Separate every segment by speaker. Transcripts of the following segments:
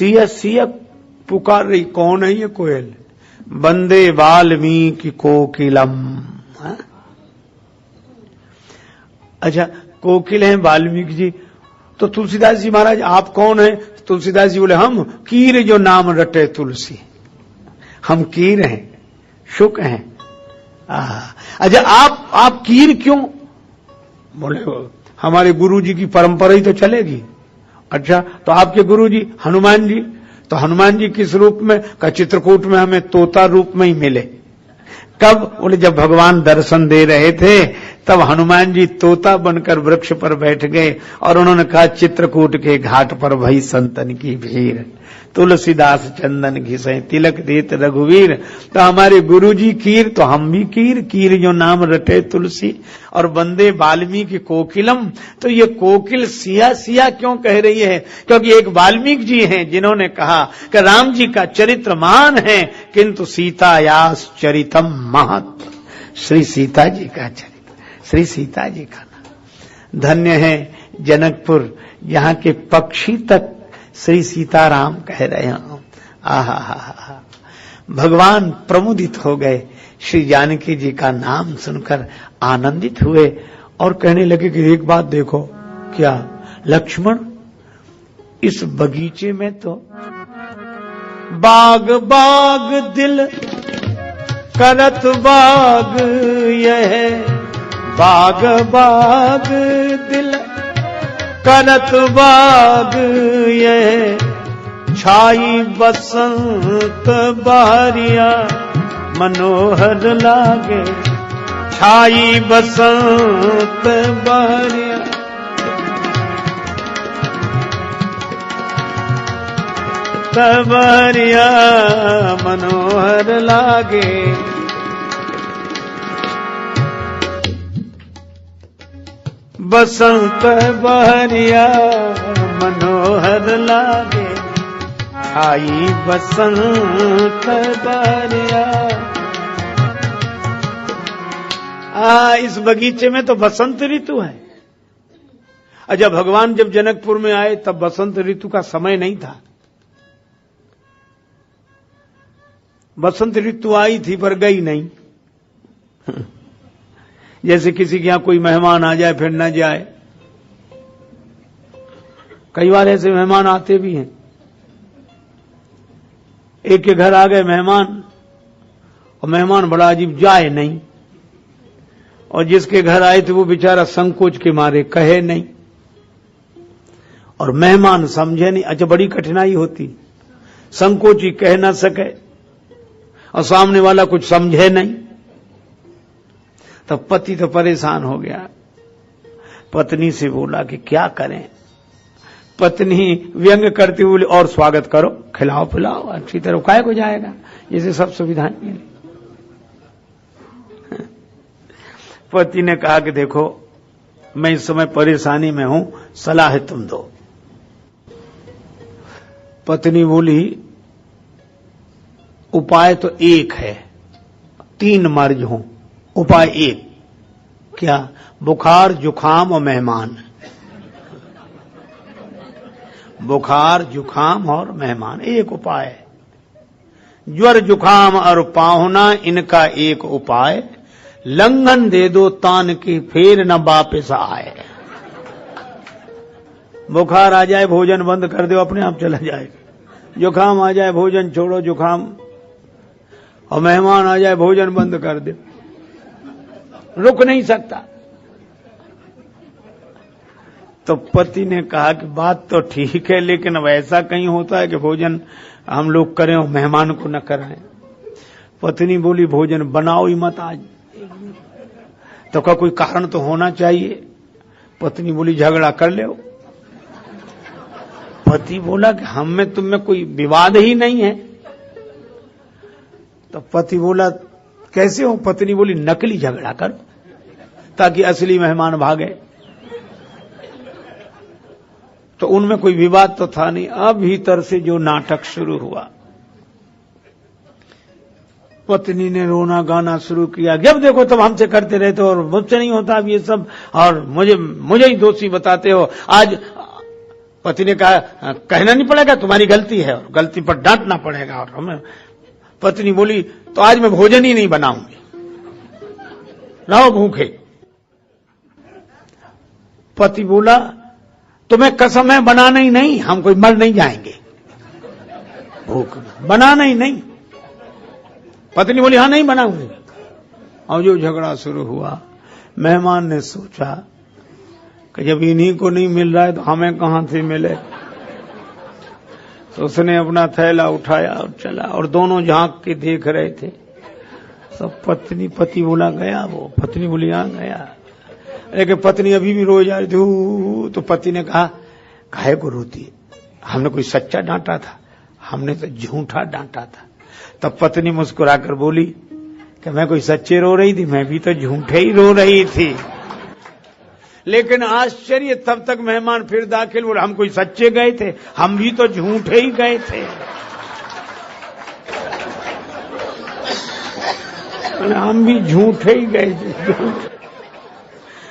Speaker 1: सिया सिया पुकार रही। कौन है ये कोयल? वंदे वाल्मीकि कोकिलम। अच्छा, कोकिल हैं वाल्मीकि जी। तो तुलसीदास जी महाराज आप कौन हैं? तुलसीदास जी बोले हम कीर जो नाम रटे तुलसी, हम कीर हैं, शुक हैं। अच्छा, आप कीर क्यों? बोले हमारे गुरु जी की परंपरा ही तो चलेगी। अच्छा, तो आपके गुरु जी हनुमान जी, तो हनुमान जी किस रूप में? का चित्रकूट में हमें तोता रूप में ही मिले। कब? बोले जब भगवान दर्शन दे रहे थे तब हनुमान जी तोता बनकर वृक्ष पर बैठ गए और उन्होंने कहा चित्रकूट के घाट पर भई संतन की भीड़, तुलसीदास चंदन घिसे तिलक देत रघुवीर। तो हमारे गुरु जी कीर, तो हम भी कीर, कीर जो नाम रटे तुलसी। और वंदे वाल्मीकि कोकिलम, तो ये कोकिल सिया सिया क्यों कह रही है? क्योंकि एक वाल्मीकि जी हैं जिन्होंने कहा कि राम जी का चरित्र महान है किंतु सीतायास चरितम महत्। श्री सीता जी का चरित्र, श्री सीता जी का नाम। धन्य है जनकपुर, यहाँ के पक्षी तक श्री सीताराम कह रहे हैं। आहा, भगवान प्रमुदित हो गए, श्री जानकी जी का नाम सुनकर आनंदित हुए और कहने लगे कि एक बात देखो। क्या? लक्ष्मण, इस बगीचे में तो बाग बाग दिल करत बाग यह, बाग बाग दिल करत बाग ये, छाई बसंत बहरिया मनोहर लागे, छाई बसंत बहरिया तबरिया मनोहर लागे। बसंत बहरिया मनोहर लागे, छाई बसंत बहरिया। इस बगीचे में तो बसंत ऋतु है। अच्छा, भगवान जब जनकपुर में आए तब बसंत ऋतु का समय नहीं था। बसंत ऋतु आई थी पर गई नहीं। जैसे किसी के यहां कोई मेहमान आ जाए फिर न जाए। कई बार ऐसे मेहमान आते भी हैं। एक के घर आ गए मेहमान और मेहमान बड़ा अजीब, जाए नहीं, और जिसके घर आए थे वो बेचारा संकोच के मारे कहे नहीं और मेहमान समझे नहीं। अच्छा, बड़ी कठिनाई होती, संकोची कह ना सके और सामने वाला कुछ समझे नहीं। तब पति तो परेशान हो गया, पत्नी से बोला कि क्या करें। पत्नी व्यंग करती हुई, और स्वागत करो, खिलाओ पिलाओ अच्छी तरह, काय को जाएगा, जैसे सब सुविधाएं मिली। पति ने कहा कि देखो मैं इस समय परेशानी में हूं, सलाह तुम दो। पत्नी बोली उपाय तो एक है, 3 मर्ज हों, उपाय एक। क्या? बुखार जुखाम और मेहमान। बुखार जुखाम और मेहमान, एक उपाय है। ज्वर जुखाम और पाहुना, इनका एक उपाय, लंघन दे दो तान की फिर न वापस आए। बुखार आ जाए भोजन बंद कर दो, अपने आप चला जाएगा। जुखाम आ जाए भोजन छोड़ो जुखाम, और मेहमान आ जाए भोजन बंद कर दे, रुक नहीं सकता। तो पति ने कहा कि बात तो ठीक है, लेकिन अब ऐसा कहीं होता है कि भोजन हम लोग करें और मेहमान को न कराएं। पत्नी बोली भोजन बनाओ ही मत आज। तो का कोई कारण तो होना चाहिए। पत्नी बोली झगड़ा कर ले। पति बोला कि हम में तुम में कोई विवाद ही नहीं है। तो पति बोला कैसे हो? पत्नी बोली नकली झगड़ा कर ताकि असली मेहमान भागे। तो उनमें कोई विवाद तो था नहीं। अब भीतर से जो नाटक शुरू हुआ, पत्नी ने रोना गाना शुरू किया। जब देखो तब हमसे करते रहते हो और मुझसे नहीं होता अब ये सब, और मुझे ही दोषी बताते हो। आज पति ने कहा कहना नहीं पड़ेगा, तुम्हारी गलती है और गलती पर डांटना पड़ेगा। और हमें पत्नी बोली तो आज मैं भोजन ही नहीं बनाऊंगी, रहो भूखे। पति बोला तुम्हें कसम है बनाना ही नहीं, हम कोई मर नहीं जाएंगे, भूख बनाना ही नहीं। पत्नी बोली हाँ नहीं बनाऊंगी। और जो झगड़ा शुरू हुआ, मेहमान ने सोचा कि जब इन्हीं को नहीं मिल रहा है तो हमें कहां से मिले। तो उसने अपना थैला उठाया और चला, और दोनों झांक के देख रहे थे सब। पति बोला गया वो, पत्नी बोली हाँ गया। लेकिन पत्नी अभी भी रो जा रही थी। तो पति ने कहा काहे को रोती है, हमने कोई सच्चा डांटा था, हमने तो झूठा डांटा था। तब पत्नी मुस्कुराकर बोली कि मैं कोई सच्चे रो रही थी, मैं भी तो झूठे ही रो रही थी। लेकिन आश्चर्य, तब तक मेहमान फिर दाखिल बोले हम कोई सच्चे गए थे, हम भी तो झूठे ही गए थे। हम भी झूठे ही गए थे।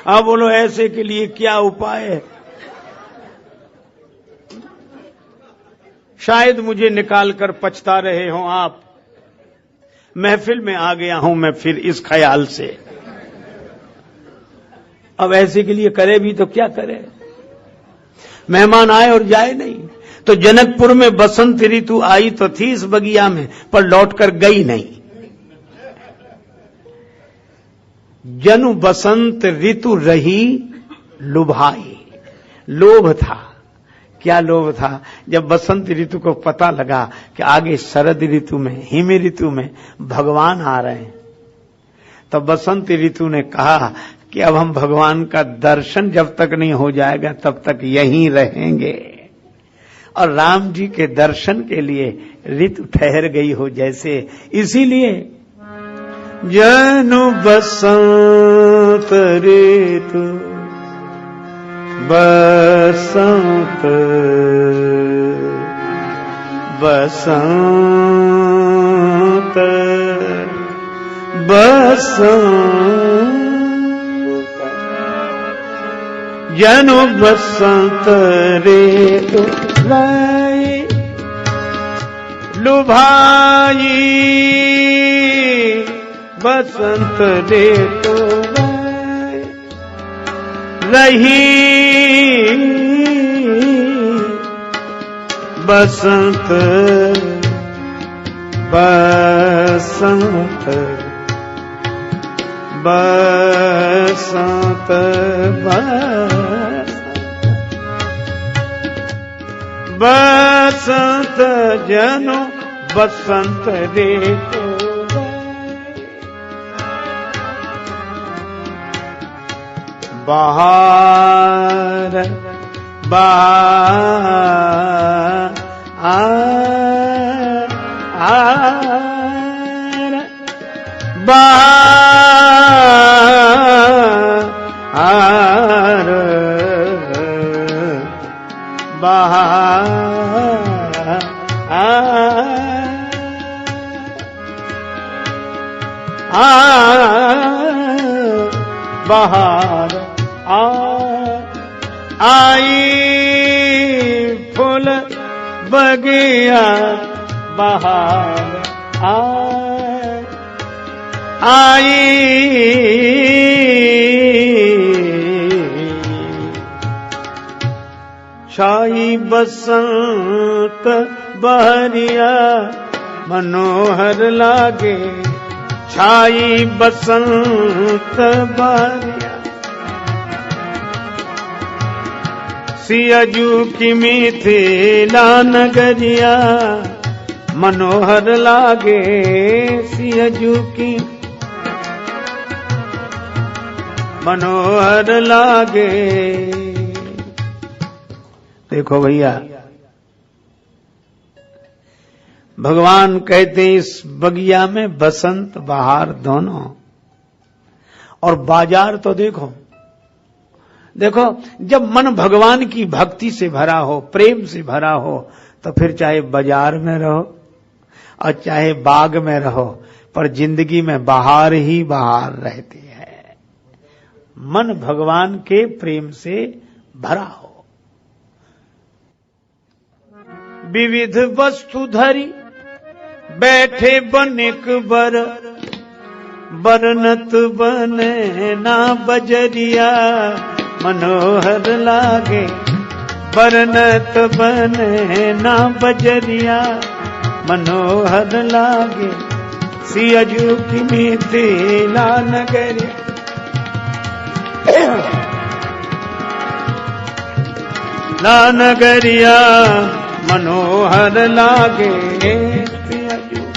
Speaker 1: अब बोलो ऐसे के लिए क्या उपाय है? शायद मुझे निकाल कर पछता रहे हो आप। महफिल में आ गया हूं मैं फिर इस ख्याल से, अब ऐसे के लिए करे भी तो क्या करे? मेहमान आए और जाए नहीं। तो जनकपुर में बसंत ऋतु आई तो थी इस बगिया में, पर लौटकर गई नहीं। जनु बसंत ऋतु रही लुभाई। लोभ था। क्या लोभ था? जब बसंत ऋतु को पता लगा कि आगे शरद ऋतु में, हिम ऋतु में भगवान आ रहे हैं, तब बसंत ऋतु ने कहा कि अब हम भगवान का दर्शन जब तक नहीं हो जाएगा तब तक यहीं रहेंगे। और राम जी के दर्शन के लिए ऋतु ठहर गई हो जैसे। इसीलिए जनु बसंत ऋतु बसंत बसंत बसंत जनु बसंत ऋतु लाई लुभाई बसंत ऋतु रही बसंत बसंत बसंत बसंत जनो बसंत ऋतु बहार बहार बहार बहार बहार आई फूल बगिया बहार आई छाई बसंत बहरिया मनोहर लागे छाई बसंत बहरिया सियाजू की मिथिला नगरिया मनोहर लागे सियाजू की मनोहर लागे। देखो भैया, भगवान कहते हैं इस बगिया में बसंत बहार दोनों। और बाजार तो देखो देखो, जब मन भगवान की भक्ति से भरा हो, प्रेम से भरा हो, तो फिर चाहे बाजार में रहो और चाहे बाग में रहो, पर जिंदगी में बहार ही बहार रहती है। मन भगवान के प्रेम से भरा हो। विविध वस्तु धरी बैठे बनिक बर, बरनत बने ना बजरिया मनोहर लागे, बरनत बने ना बजरिया मनोहर लागे, सियजू की मिथिला नगरिया। ना नगरिया मनोहर लागे, सियजू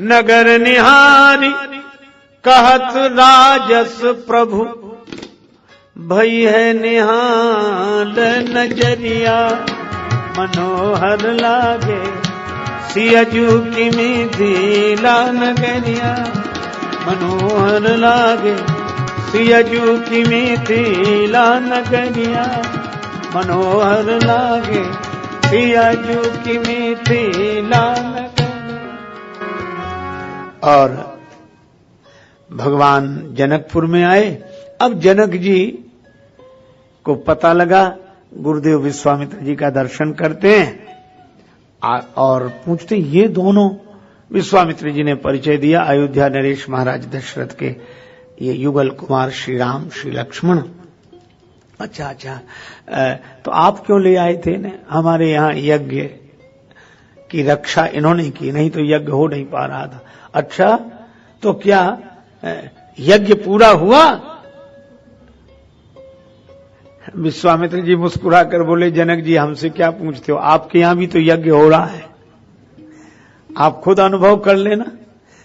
Speaker 1: नगर निहारी कहत राजस प्रभु, भई है निहाल नजरिया मनोहर लागे, सियजू की मिथिला नगरिया मनोहर लागे, सियजू की मिथिला नगरिया मनोहर लागे, सियजू की मिथिला नगरिया। और भगवान जनकपुर में आए। अब जनक जी को पता लगा, गुरुदेव विश्वामित्र जी का दर्शन करते हैं और पूछते ये दोनों। विश्वामित्र जी ने परिचय दिया, अयोध्या नरेश महाराज दशरथ के ये युगल कुमार श्री राम श्री लक्ष्मण। अच्छा, तो आप क्यों ले आए थे ने? हमारे यहाँ यज्ञ की रक्षा इन्होंने की, नहीं तो यज्ञ हो नहीं पा रहा था। अच्छा, तो क्या यज्ञ पूरा हुआ? विश्वामित्र जी मुस्कुरा कर बोले, जनक जी हमसे क्या पूछते हो, आपके यहां भी तो यज्ञ हो रहा है, आप खुद अनुभव कर लेना।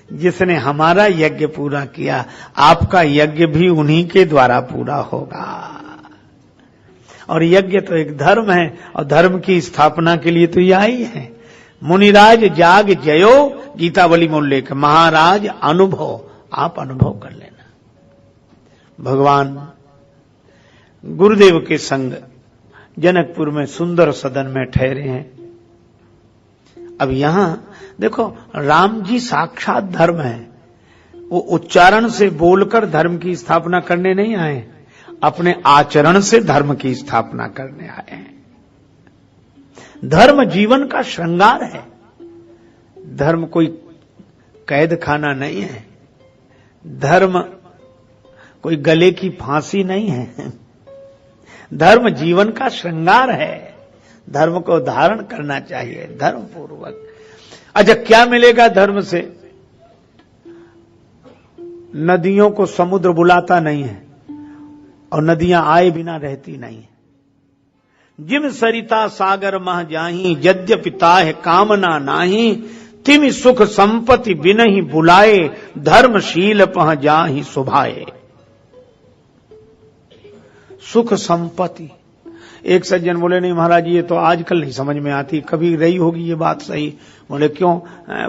Speaker 1: जिसने हमारा यज्ञ पूरा किया, आपका यज्ञ भी उन्हीं के द्वारा पूरा होगा। और यज्ञ तो एक धर्म है, और धर्म की स्थापना के लिए तो यह ही है। मुनिराज जाग जयो, गीतावली में उल्लेख, महाराज अनुभव, आप अनुभव कर लेना। भगवान गुरुदेव के संग जनकपुर में सुंदर सदन में ठहरे हैं। अब यहां देखो, राम जी साक्षात धर्म है, वो उच्चारण से बोलकर धर्म की स्थापना करने नहीं आए, अपने आचरण से धर्म की स्थापना करने आए हैं। धर्म जीवन का श्रृंगार है। धर्म कोई कैद खाना नहीं है, धर्म कोई गले की फांसी नहीं है। धर्म जीवन का श्रृंगार है, धर्म को धारण करना चाहिए धर्म पूर्वक। अच्छा, क्या मिलेगा धर्म से? नदियों को समुद्र बुलाता नहीं है, और नदियां आए बिना रहती नहीं है। जिम सरिता सागर मह जाही, यद्यपि ताहे कामना नाही, तिमि सुख संपत्ति बिनहि बुलाए, धर्मशील पह जाहि सुभाए। सुख संपत्ति, एक सज्जन बोले नहीं महाराज ये तो आजकल नहीं समझ में आती, कभी रही होगी ये बात सही। बोले क्यों?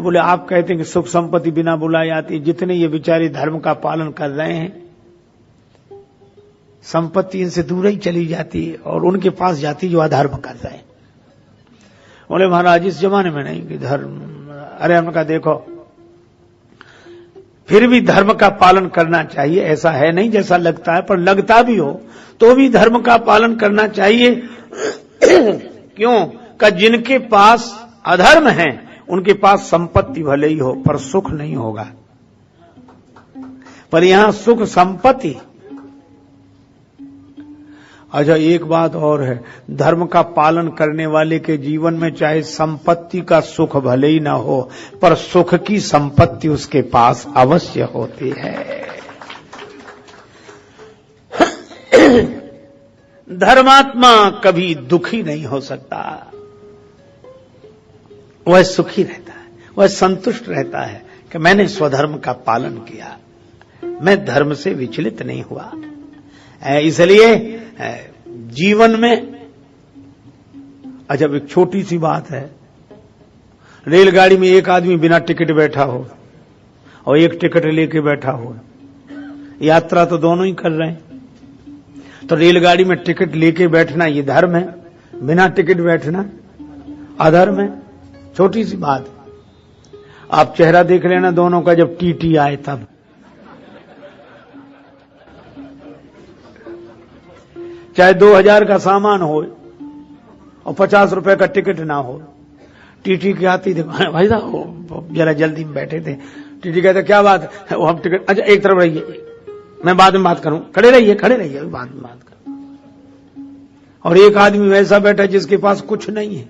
Speaker 1: बोले आप कहते हैं कि सुख संपत्ति बिना बुलाए आती, जितने ये बेचारे धर्म का पालन कर रहे हैं संपत्ति इनसे दूर ही चली जाती है और उनके पास जाती जो अधर्म कर रहे हैं। बोले महाराज इस जमाने में नहीं कि धर्म, अरे हमने कहा देखो फिर भी धर्म का पालन करना चाहिए, ऐसा है नहीं जैसा लगता है, पर लगता भी हो तो भी धर्म का पालन करना चाहिए। क्यों? का जिनके पास अधर्म है उनके पास संपत्ति भले ही हो पर सुख नहीं होगा, पर यहां सुख संपत्ति। अच्छा, एक बात और है, धर्म का पालन करने वाले के जीवन में चाहे संपत्ति का सुख भले ही ना हो, पर सुख की संपत्ति उसके पास अवश्य होती है। धर्मात्मा कभी दुखी नहीं हो सकता, वह सुखी रहता है, वह संतुष्ट रहता है कि मैंने स्वधर्म का पालन किया, मैं धर्म से विचलित नहीं हुआ। इसलिए जीवन में, अच्छा एक छोटी सी बात है, रेलगाड़ी में एक आदमी बिना टिकट बैठा हो और एक टिकट लेके बैठा हो, यात्रा तो दोनों ही कर रहे हैं, तो रेलगाड़ी में टिकट लेके बैठना ये धर्म है, बिना टिकट बैठना अधर्म है। छोटी सी बात, आप चेहरा देख लेना दोनों का जब टीटी आए तब। चाहे 2000 का सामान हो और 50 रुपए का टिकट ना हो। टीटी की आती थी, भाई साहब जरा जल्दी में बैठे थे। टीटी कहते क्या बात है, वो हम टिकट, अच्छा एक तरफ रहिए, मैं बाद में बात करूं, खड़े रहिए बाद में बात करूं। और एक आदमी वैसा बैठा जिसके पास कुछ नहीं है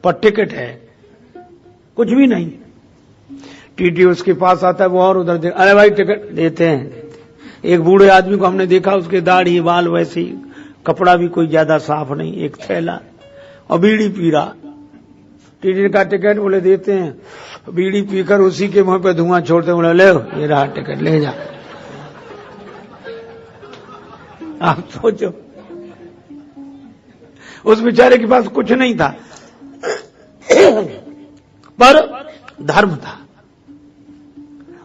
Speaker 1: पर टिकट है, कुछ भी नहीं। टीटी उसके पास आता है, वो और उधर देख, अरे भाई टिकट देते हैं। एक बूढ़े आदमी को हमने देखा, उसके दाढ़ी बाल वैसे ही, कपड़ा भी कोई ज्यादा साफ नहीं, एक थैला और बीड़ी पी रहा। टीटी का टिकट, बोले देते हैं। बीड़ी पीकर उसी के मुंह पे धुआं छोड़ते, बोले ले ये रहा टिकट, ले जा। आप सोचो, उस बेचारे के पास कुछ नहीं था पर धर्म था,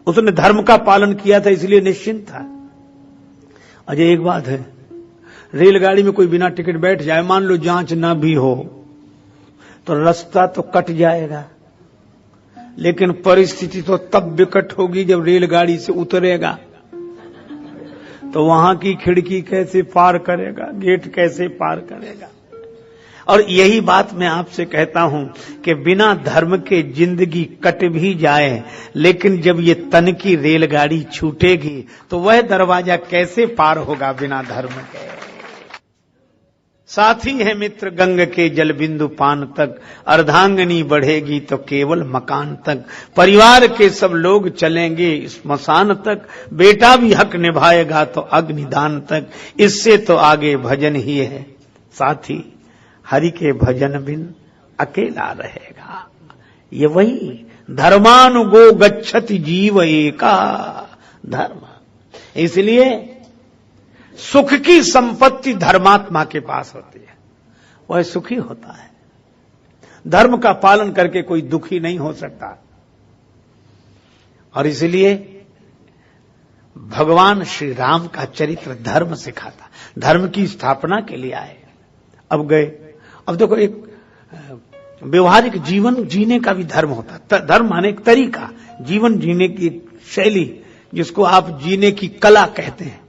Speaker 1: उसने धर्म का पालन किया था, इसलिए निश्चिंत था। अजय एक बात है, रेलगाड़ी में कोई बिना टिकट बैठ जाए, मान लो जांच ना भी हो तो रास्ता तो कट जाएगा, लेकिन परिस्थिति तो तब विकट होगी जब रेलगाड़ी से उतरेगा तो वहां की खिड़की कैसे पार करेगा, गेट कैसे पार करेगा। और यही बात मैं आपसे कहता हूं कि बिना धर्म के जिंदगी कट भी जाए, लेकिन जब ये तन की रेलगाड़ी छूटेगी तो वह दरवाजा कैसे पार होगा बिना धर्म के। साथी है मित्र गंग के जल बिंदु पान तक, अर्धांगनी बढ़ेगी तो केवल मकान तक, परिवार के सब लोग चलेंगे स्मशान तक, बेटा भी हक निभाएगा तो अग्निदान तक, इससे तो आगे भजन ही है साथी, हरि के भजन बिन अकेला रहेगा। ये वही धर्मानुगो गच्छति जीव एका धर्म। इसलिए सुख की संपत्ति धर्मात्मा के पास होती है, वह सुखी होता है। धर्म का पालन करके कोई दुखी नहीं हो सकता। और इसलिए भगवान श्री राम का चरित्र धर्म सिखाता, धर्म की स्थापना के लिए आए। अब गए, अब देखो एक व्यवहारिक जीवन जीने का भी धर्म होता। धर्म माने एक तरीका, जीवन जीने की शैली, जिसको आप जीने की कला कहते हैं।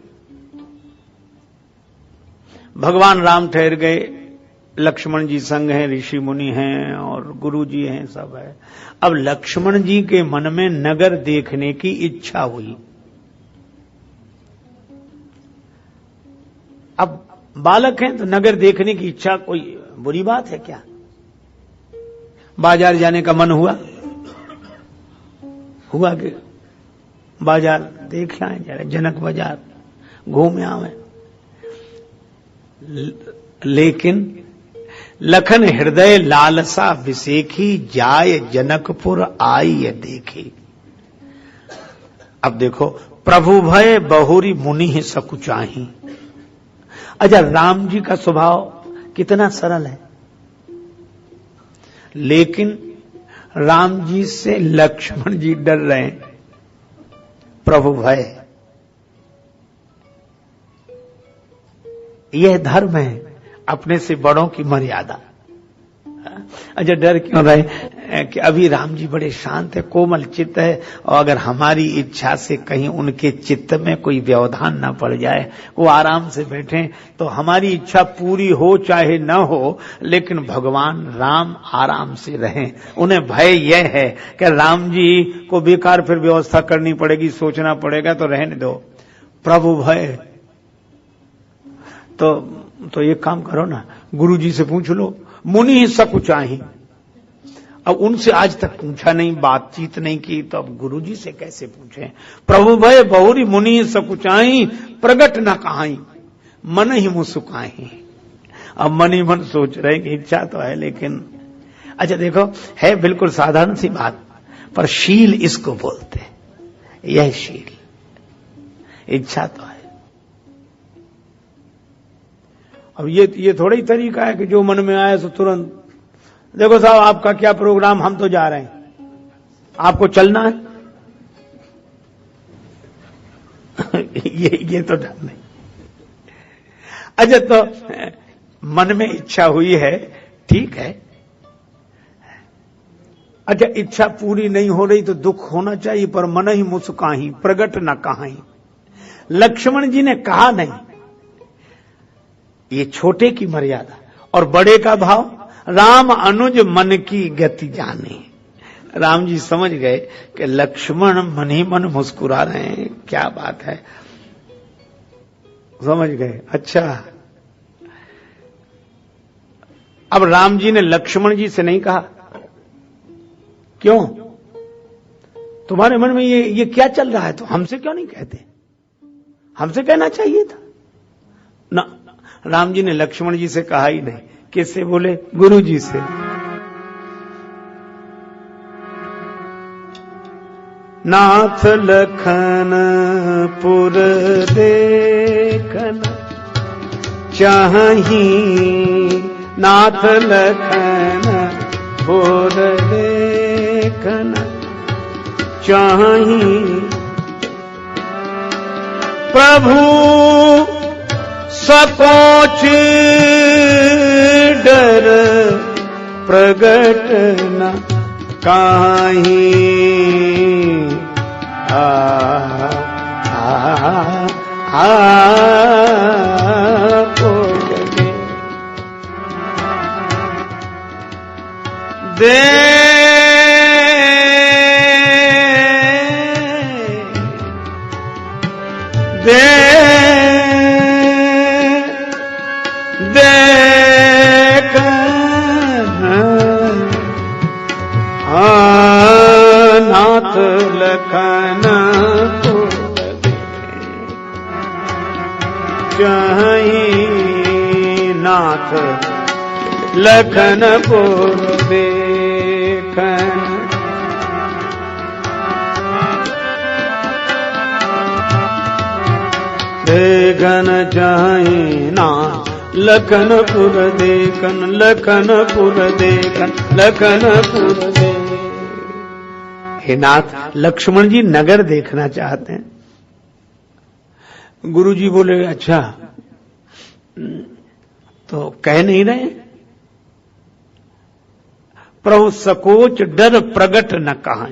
Speaker 1: भगवान राम ठहर गए, लक्ष्मण जी संग हैं, ऋषि मुनि हैं और गुरु जी हैं, सब है। अब लक्ष्मण जी के मन में नगर देखने की इच्छा हुई। अब बालक हैं तो नगर देखने की इच्छा कोई बुरी बात है क्या? बाजार जाने का मन हुआ कि बाजार देख आए, जरा जनक बाजार घूम आवे। लेकिन लखन हृदय लालसा विसेखी, जाय जनकपुर आई देखी। अब देखो, प्रभु भय बहुरी मुनि सकुचाही। अच्छा, राम जी का स्वभाव कितना सरल है, लेकिन राम जी से लक्ष्मण जी डर रहे हैं। प्रभु भय, यह धर्म है, अपने से बड़ों की मर्यादा। अच्छा, डर क्यों रहे कि अभी राम जी बड़े शांत है, कोमल चित्त है, और अगर हमारी इच्छा से कहीं उनके चित्त में कोई व्यवधान न पड़ जाए, वो आराम से बैठे, तो हमारी इच्छा पूरी हो चाहे न हो, लेकिन भगवान राम आराम से रहें। उन्हें भय यह है कि राम जी को बेकार फिर व्यवस्था करनी पड़ेगी, सोचना पड़ेगा, तो रहने दो। प्रभु भय, तो एक काम करो ना, गुरु जी से पूछ लो, मुनि ही सकुचाही। अब उनसे आज तक पूछा नहीं, बातचीत नहीं की, तो अब गुरु जी से कैसे पूछें? प्रभु भय बहुरी मुनि ही सकुचाही, प्रगट न कहाई, मन ही मुसुकाही। अब मन ही मन सोच रहे कि इच्छा तो है, लेकिन अच्छा देखो, है बिल्कुल साधारण सी बात, पर शील इसको बोलते हैं। यह शील, इच्छा तो है। अब ये थोड़ा ही तरीका है कि जो मन में आया सो तुरंत, देखो साहब आपका क्या प्रोग्राम, हम तो जा रहे हैं, आपको चलना है। ये तो डर नहीं। अच्छा, तो मन में इच्छा हुई है, ठीक है। अच्छा, इच्छा पूरी नहीं हो रही तो दुख होना चाहिए, पर मन ही मुस्काही, प्रगट न कहाई। लक्ष्मण जी ने कहा नहीं, ये छोटे की मर्यादा और बड़े का भाव। राम अनुज मन की गति जाने। राम जी समझ गए कि लक्ष्मण मन ही मन मुस्कुरा रहे हैं, क्या बात है, समझ गए। अच्छा, अब राम जी ने लक्ष्मण जी से नहीं कहा, क्यों, तुम्हारे मन में ये क्या चल रहा है, तो हमसे क्यों नहीं कहते, हमसे कहना चाहिए था ना। राम जी ने लक्ष्मण जी से कहा ही नहीं। किससे बोले? गुरु जी से। नाथ लखन पुर देखन चाही, नाथ लखन पुर देखन चाही, प्रभु सकोच डर प्रगट न काहीं। दे दे देख नाथ लखन चाही, नाथ लखन पुर देखन। देखन चाही ना लखनपुर देखन, लखनपुर देखन, लखनपुर देखन। हे नाथ, लक्ष्मण जी नगर देखना चाहते हैं। गुरु जी बोले अच्छा, तो कह नहीं रहे? प्रभु सकोच डर प्रगट न कहां।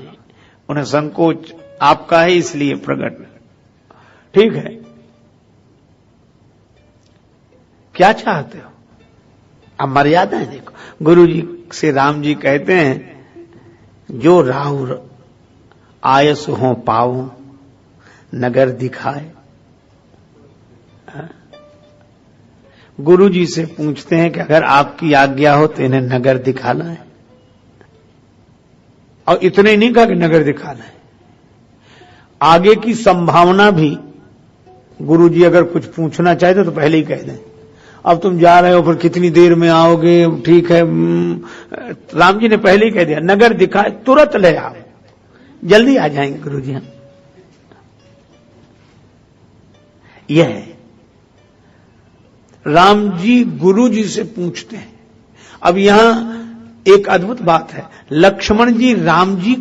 Speaker 1: उन्हें संकोच आपका है इसलिए प्रगट। ठीक है, क्या चाहते हो? अब मर्यादा है देखो। गुरु जी से राम जी कहते हैं, जो राहुर आयस हो पाऊं नगर दिखाए। गुरु जी से पूछते हैं कि अगर आपकी आज्ञा हो तो इन्हें नगर दिखाना है। और इतने नहीं कहा कि नगर दिखाना है, आगे की संभावना भी गुरु जी अगर कुछ पूछना चाहते तो पहले ही कह दें, अब तुम जा रहे हो फिर कितनी देर में आओगे, ठीक है। राम जी ने पहले ही कह दिया नगर दिखाए, तुरंत ले आओ, जल्दी आ जाएंगे गुरु जी हम। यह है राम जी गुरु जी से पूछते हैं। अब यहां एक अद्भुत बात है, लक्ष्मण जी राम जी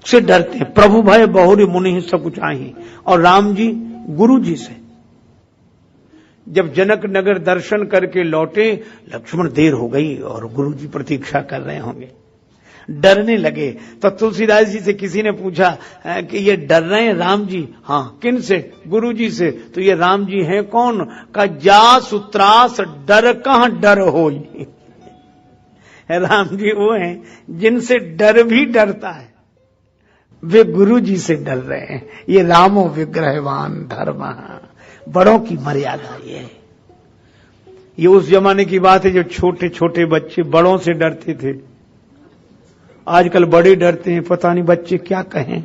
Speaker 1: से डरते हैं, प्रभु भय बहुरी मुनि सब कुछ आई, और राम जी गुरु जी से। जब जनक नगर दर्शन करके लौटे, लक्ष्मण देर हो गई और गुरु जी प्रतीक्षा कर रहे होंगे, डरने लगे। तो तुलसीदास जी से किसी ने पूछा कि ये डर रहे हैं राम जी? हाँ। किन से? गुरु जी से। तो ये राम जी हैं कौन? का जा सुत्रास डर कहां डर हो। राम जी वो हैं जिनसे डर भी डरता है, वे गुरु जी से डर रहे हैं। ये रामो विग्रहवान धर्म, बड़ों की मर्यादा ये उस जमाने की बात है जब छोटे छोटे बच्चे बड़ों से डरते थे। आजकल बड़े डरते हैं, पता नहीं बच्चे क्या कहें।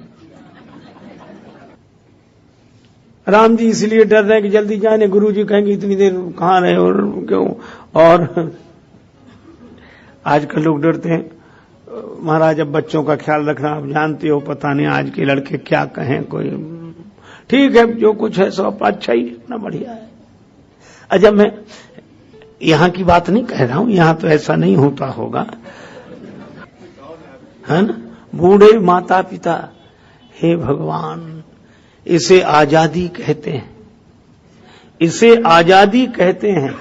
Speaker 1: राम जी इसलिए डर रहे हैं कि जल्दी जाने, गुरु जी कहेंगे इतनी देर कहां रहे और क्यों। और आजकल लोग डरते हैं, महाराज अब बच्चों का ख्याल रखना, आप जानते हो पता नहीं आज के लड़के क्या कहें। कोई ठीक है, जो कुछ है सब अच्छा ही, इतना बढ़िया है। अच्छा, मैं यहां की बात नहीं कह रहा हूं, यहां तो ऐसा नहीं होता होगा, है ना। बूढ़े माता पिता, हे भगवान, इसे आजादी कहते हैं, इसे आजादी कहते हैं।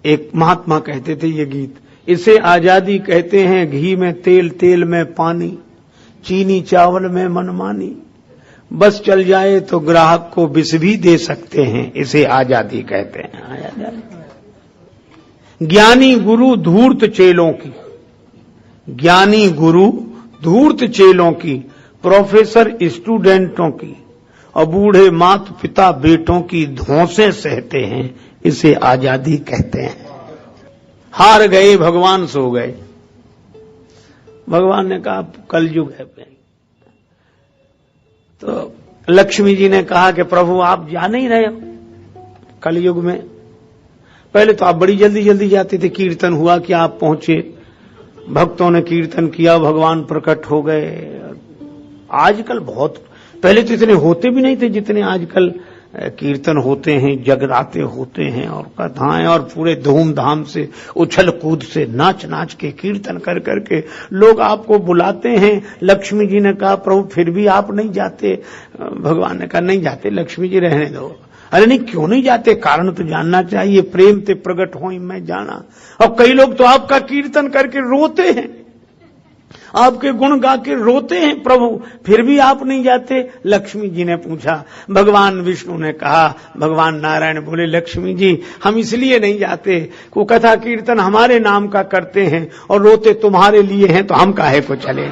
Speaker 1: एक महात्मा कहते थे ये गीत, इसे आजादी कहते हैं। घी में तेल, तेल में पानी, चीनी चावल में मनमानी, बस चल जाए तो ग्राहक को विष भी दे सकते हैं, इसे आजादी कहते हैं। ज्ञानी गुरु धूर्त चेलों की, ज्ञानी गुरु धूर्त चेलों की, प्रोफेसर स्टूडेंटों की, और बूढ़े माता पिता बेटों की धौंसे सहते हैं, इसे आजादी कहते हैं। हार गए भगवान सो गए। भगवान ने कहा कलयुग है। तो लक्ष्मी जी ने कहा कि प्रभु आप जा नहीं रहे हो कलयुग में, पहले तो आप बड़ी जल्दी जल्दी जाते थे, कीर्तन हुआ कि आप पहुंचे, भक्तों ने कीर्तन किया, भगवान प्रकट हो गए। आजकल बहुत, पहले तो इतने होते भी नहीं थे जितने आजकल कीर्तन होते हैं, जगराते होते हैं और कथाएं, और पूरे धूमधाम से उछल कूद से नाच नाच के कीर्तन कर करके लोग आपको बुलाते हैं। लक्ष्मी जी ने कहा प्रभु फिर भी आप नहीं जाते? भगवान ने कहा नहीं जाते लक्ष्मी जी, रहने दो। अरे नहीं क्यों नहीं जाते? कारण तो जानना चाहिए, प्रेम ते प्रकट हो मैं जाना। और कई लोग तो आपका कीर्तन करके रोते हैं, आपके गुण गा के रोते हैं प्रभु, फिर भी आप नहीं जाते? लक्ष्मी जी ने पूछा। भगवान विष्णु ने कहा, भगवान नारायण बोले लक्ष्मी जी हम इसलिए नहीं जाते, वो कथा कीर्तन हमारे नाम का करते हैं और रोते तुम्हारे लिए हैं, तो हम काहे को चले।